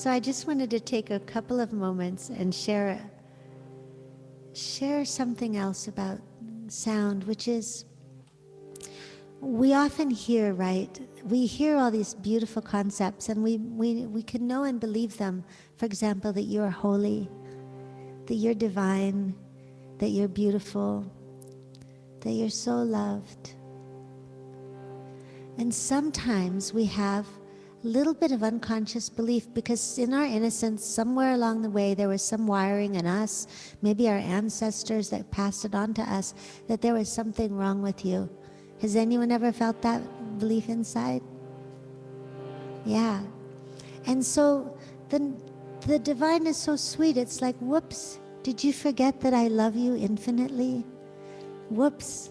So I just wanted to take a couple of moments and share something else about sound, which is, we often hear, right? We hear all these beautiful concepts, and we can know and believe them. For example, that you are holy, that you're divine, that you're beautiful, that you're so loved. And sometimes we have a little bit of unconscious belief, because in our innocence, somewhere along the way, there was some wiring in us, maybe our ancestors that passed it on to us, that there was something wrong with you. Has anyone ever felt that belief inside? Yeah. And so the divine is so sweet. It's like, whoops, did you forget that I love you infinitely? Whoops,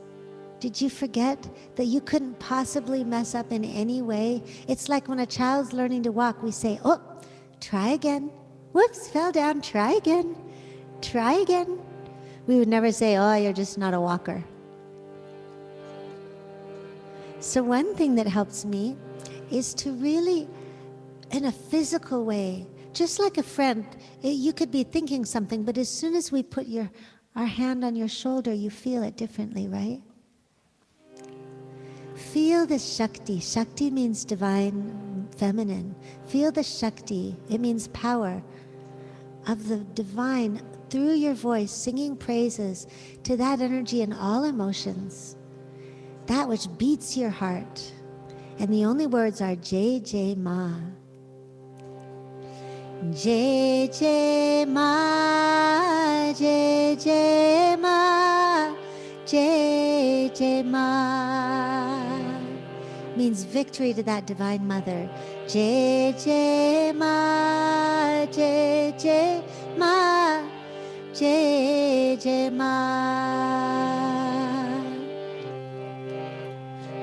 did you forget that you couldn't possibly mess up in any way? It's like when a child's learning to walk, we say, oh, try again. Whoops, fell down, try again. Try again. We would never say, oh, you're just not a walker. So one thing that helps me is to really, in a physical way, just like a friend, you could be thinking something, but as soon as we put our hand on your shoulder, you feel it differently, right? Feel the Shakti. Shakti means divine feminine. Feel the Shakti. It means power of the divine through your voice, singing praises to that energy in all emotions, that which beats your heart. And the only words are Jai Jai Ma. Jai Jai Ma, Jai Jai Ma, Jai Jai Ma. Means victory to that divine mother. Jai Jai Ma, Jai Jai Ma, Jai Jai Ma.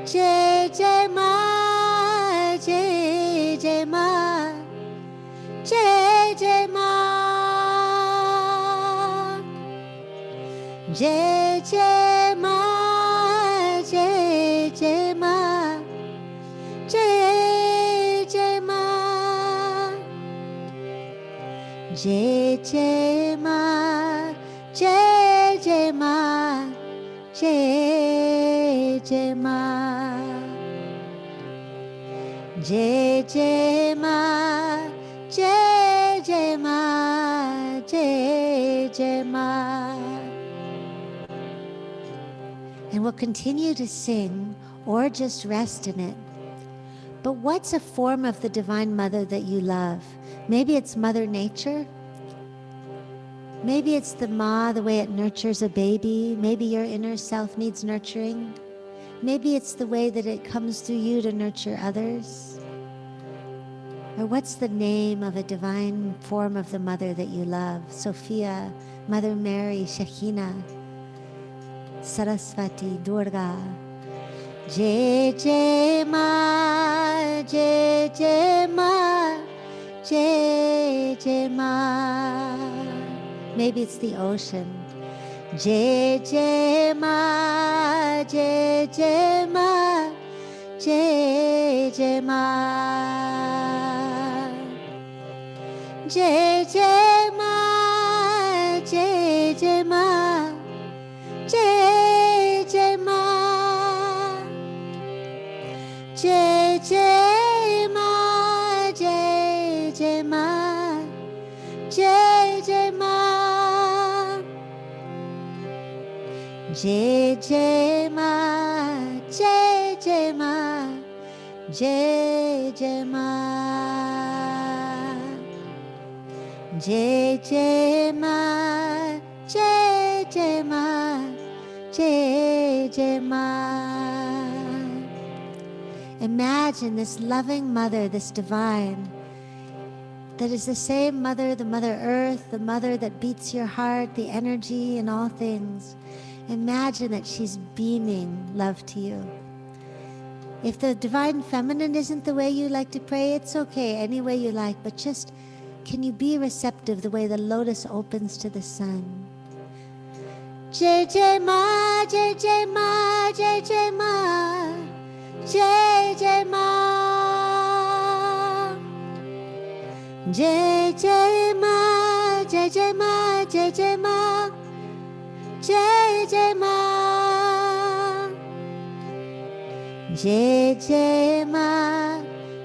Jai Jai Ma, Jai Jai Ma, Jai Jai Ma. Jai Jai Ma, Jai Jai Ma, Jai Jai Ma. Jai Jai Ma, Jai Jai Ma, Jai Jai Ma. Jai Jai Ma, Jai Jai Ma, Jai Jai Ma. And we'll continue to sing or just rest in it. But what's a form of the Divine Mother that you love? Maybe it's Mother Nature. Maybe it's the Ma, the way it nurtures a baby. Maybe your inner self needs nurturing. Maybe it's the way that it comes through you to nurture others. Or what's the name of a divine form of the mother that you love? Sophia, Mother Mary, Shekhinah, Saraswati, Durga. Jai Jai Ma, Jai Jai Ma, Jai Jai Ma. Maybe it's the ocean. Jai Jai Ma, Jai Jai Ma, Jai Jai Ma. Jai Jai Ma, Jai Jai Ma, Jai Jai Ma. Jai Jai Ma, Jai Jai Ma, Jai Jai Ma. Jai Jai Ma, Jai Jai Ma, Jai Jai Ma. Jai Jai Ma, Jai Jai Ma, Jai Jai Ma. Imagine this loving mother, this divine, that is the same mother, the Mother Earth, the mother that beats your heart, the energy in all things. Imagine that she's beaming love to you. If the divine feminine isn't the way you like to pray, it's okay, any way you like, but just, can you be receptive the way the lotus opens to the sun? Jai Jai Ma, Jai Jai Ma, Jai Jai Ma, Jai Jai Ma. Jai Jai Ma, Jai Jai Ma, Jai Jai Ma, Jai Jai Ma, Jai Jai Ma,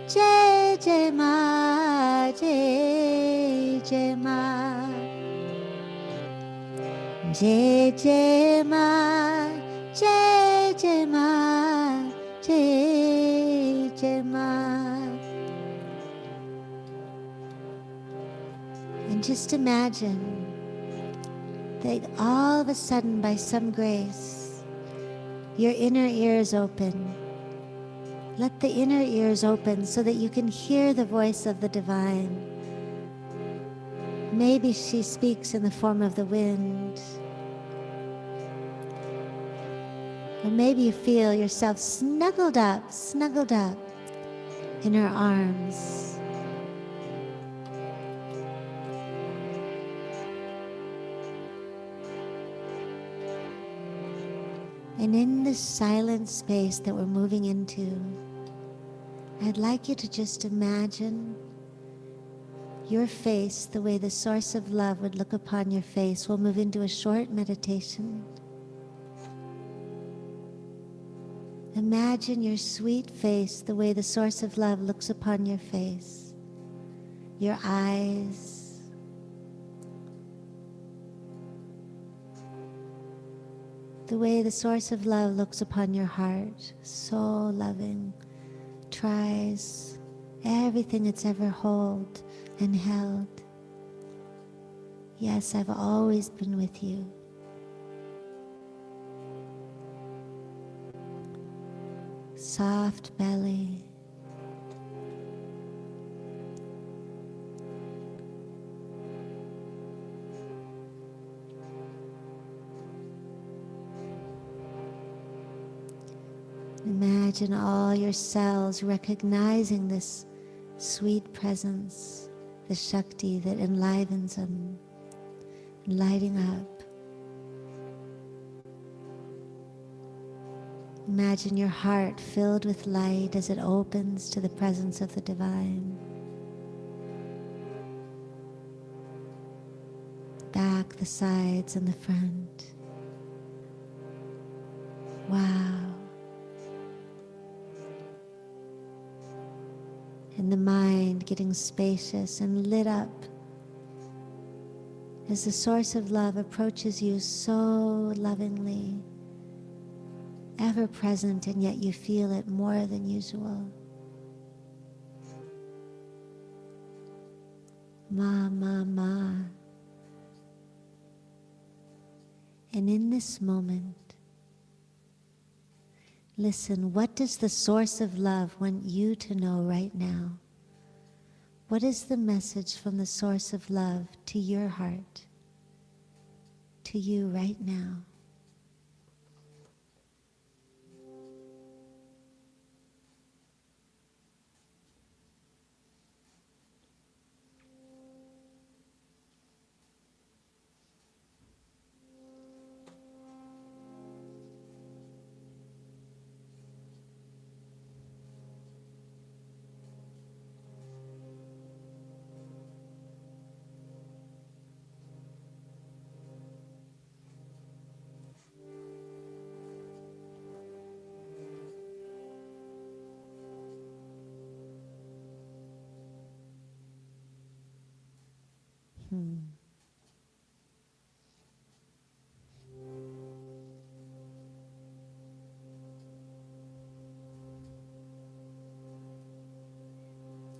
Jai Jai Ma, Jai Jai Ma, Jai Jai Ma, Jai Jai Ma, Jai Jai Ma. And just imagine that all of a sudden, by some grace, your inner ears open. Let the inner ears open so that you can hear the voice of the divine. Maybe she speaks in the form of the wind. Or maybe you feel yourself snuggled up in her arms. And in this silent space that we're moving into, I'd like you to just imagine your face the way the source of love would look upon your face. We'll move into a short meditation. Imagine your sweet face the way the source of love looks upon your face, your eyes, the way the source of love looks upon your heart, so loving, tries everything it's ever held and held. Yes, I've always been with you. Soft belly. Imagine all your cells recognizing this sweet presence, the Shakti that enlivens them, lighting up. Imagine your heart filled with light as it opens to the presence of the divine. Back, the sides, and the front. Wow. And the mind getting spacious and lit up as the source of love approaches you so lovingly, ever present, and yet you feel it more than usual. Ma, ma, ma. And in this moment, listen, what does the source of love want you to know right now? What is the message from the source of love to your heart, to you right now?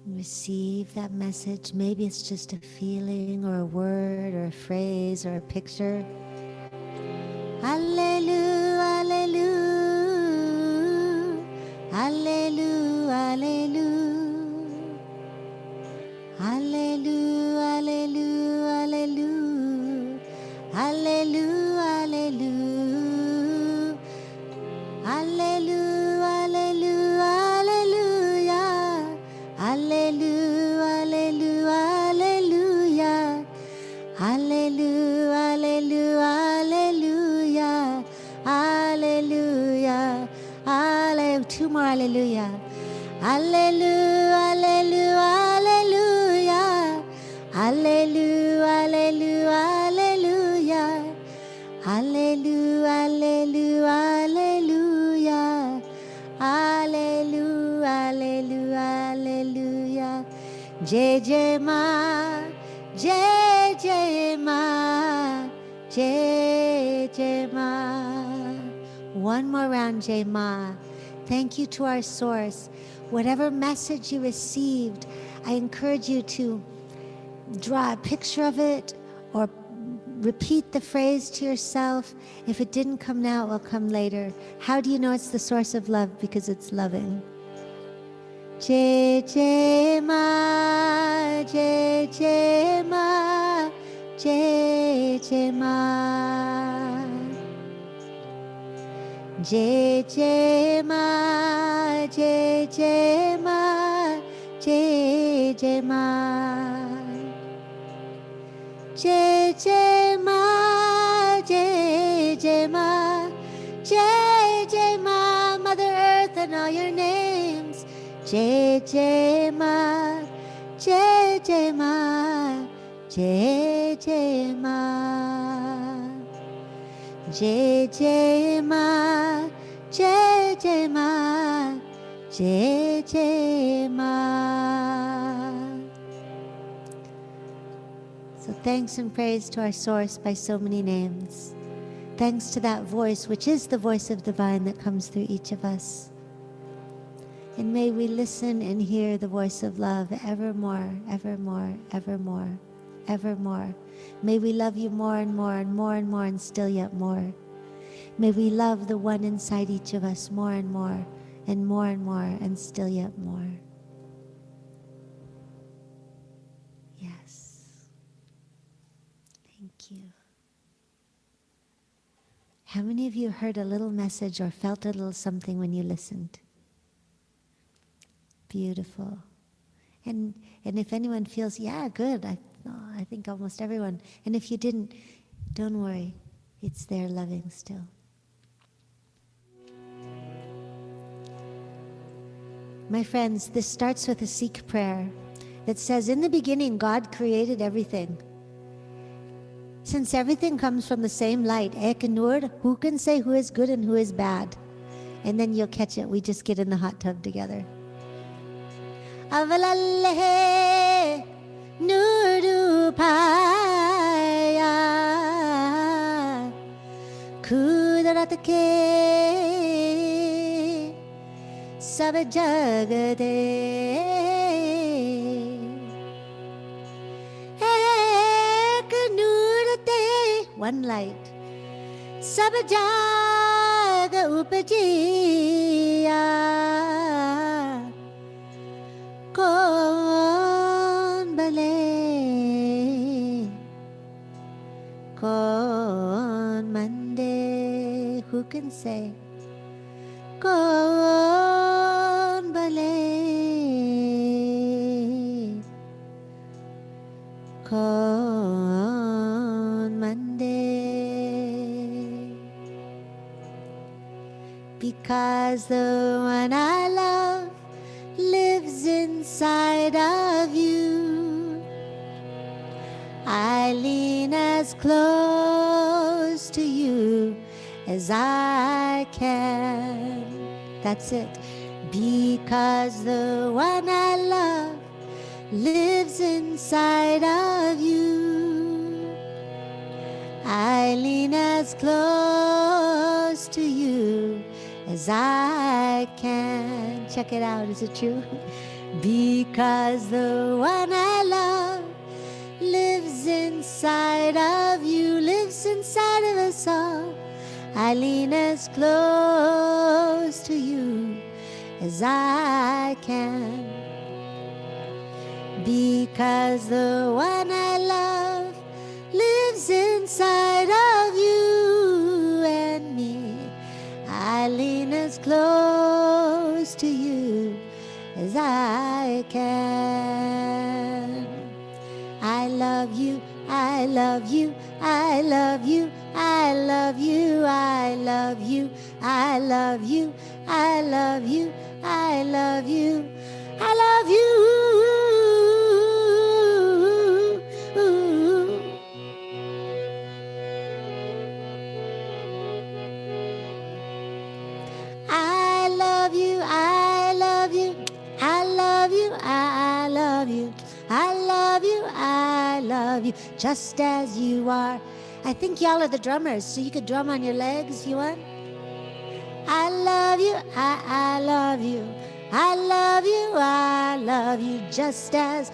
Receive that message. Maybe it's just a feeling or a word or a phrase or a picture. Hallelujah, hallelujah, hallelujah, hallelujah, hallelujah, hallelujah, hallelujah, hallelujah, hallelujah. Two more, hallelujah. Hallelujah, hallelujah, Alleluia, alleluia, alleluia. Alleluia, alleluia, alleluia. Alleluia, alleluia, alleluia. Jai Jai Ma, Jai Jai Ma, Jai Jai Ma. One more round, Jai Ma. Thank you to our source. Whatever message you received, I encourage you to draw a picture of it or repeat the phrase to yourself. If it didn't come now, it will come later. How do you know it's the source of love? Because it's loving. Jai Jai Ma, Jai Jai Ma, Jai Jai Ma. Jai Jai Ma, Jai Jai Ma, Jai Jai Ma. Jai Jai Ma, Jai Jai Ma, Jai Jai Ma, Mother Earth and all your names. Jai Jai Ma, Jai Jai Ma, Jai Jai Ma. Jai Jai Ma, Jai Jai Ma, Jai Jai Ma. So thanks and praise to our source by so many names. Thanks to that voice, which is the voice of divine that comes through each of us. And may we listen and hear the voice of love evermore, evermore, evermore, evermore. May we love you more and more and more and more and still yet more. May we love the one inside each of us more and more and more and more and still yet more. Yes. Thank you. How many of you heard a little message or felt a little something when you listened? Beautiful. And if anyone feels, yeah, good, I think almost everyone. And if you didn't, don't worry. It's there loving still. My friends, this starts with a Sikh prayer that says, in the beginning, God created everything. Since everything comes from the same light, Ek Nur, who can say who is good and who is bad? And then you'll catch it. We just get in the hot tub together. Avalalle Nuru Paya Kudrat ke Sab jag de Ek Nur te one light Sab jag upajiya Kaun bale, kaun mande, who can say? Kaun bale, kaun mande. Because the one I love lives inside of you. I lean as close to you as I can. That's it. Because the one I love lives inside of you. I lean as close to you as I can. Check it out, is it true? Because the one I love lives inside of you, lives inside of us all. I lean as close to you as I can. Because the one I love lives inside of you and me. I lean as close to you as I can. I love you, I love you, I love you, I love you, I love you, I love you, I love you, I love you, I love you, love you, I love you, I love you, I love you, I love you, I love you, just as you are. I think y'all are the drummers, so you could drum on your legs if you want. I love you, I love you, I love you, I love you, just as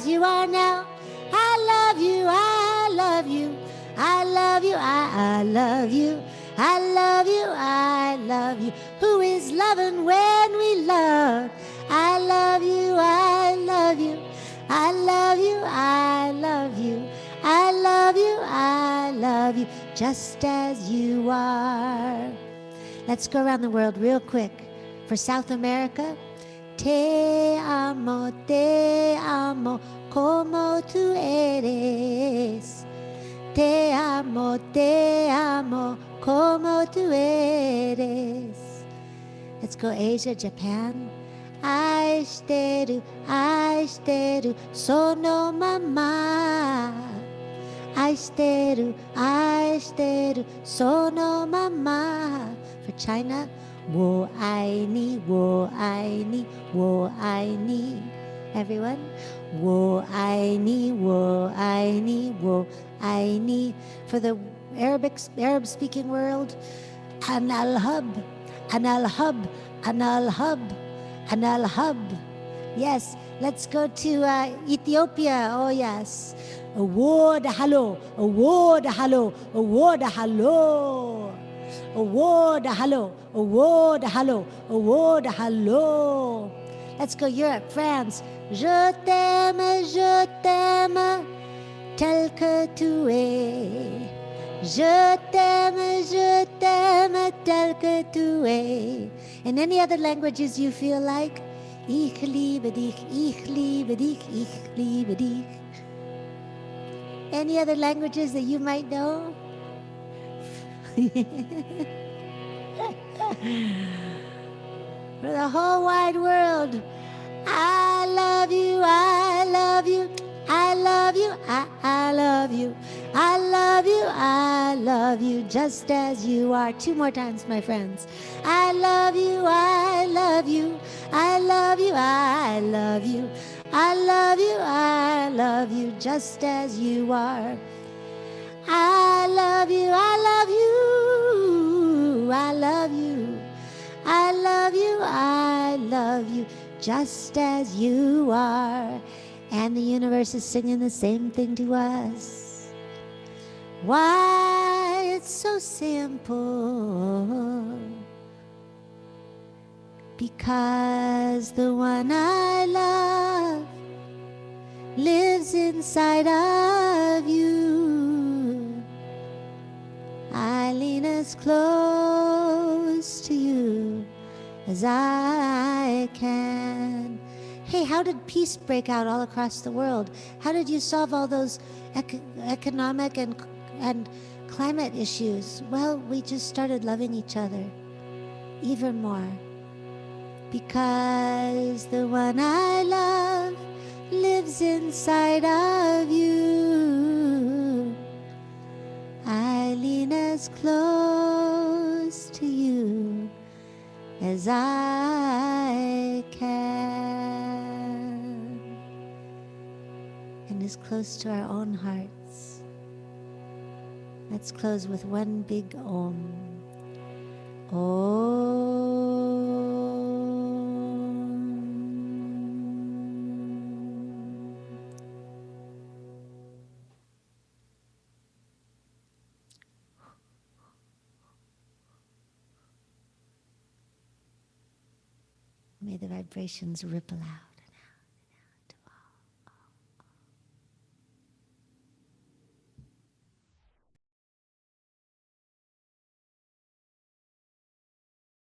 you are now. I love you, I love you, I love you, I love you, I love you, I love you. Who is loving when we love? I love you, I love you, I love you, I love you, I love you, I love you, just as you are. Let's go around the world real quick. For South America, te amo, como tú eres. Te amo, como tú eres. Let's go Asia, Japan. Aishiteru, sono mama. Aishiteru, sono mama. For China, wo ai ni. Everyone, wo ai ni. For the Arab-speaking world, anal hub. Yes, let's go to Ethiopia. Oh yes. Award hello. Award hello. Let's go Europe, France. Je t'aime, tel que tu es. Je t'aime, tel que tu es. In any other languages you feel like, ich liebe dich. Any other languages that you might know? For the whole wide world, I love you, I love you, I love you, I love you, I love you, I love you, just as you are. 2 more times, my friends. I love you, I love you, I love you, I love you, I love you, I love you, just as you are. I love you, I love you, I love you, I love you, I love you, just as you are. And the universe is singing the same thing to us. Why, it's so simple. Because the one I love lives inside of you. I lean as close to you as I can. Hey, how did peace break out all across the world? How did you solve all those economic and climate issues? Well, we just started loving each other even more. Because the one I love lives inside of you. I lean as close to you as I can, and as close to our own hearts. Let's close with one big Om. Om. May the vibrations ripple out.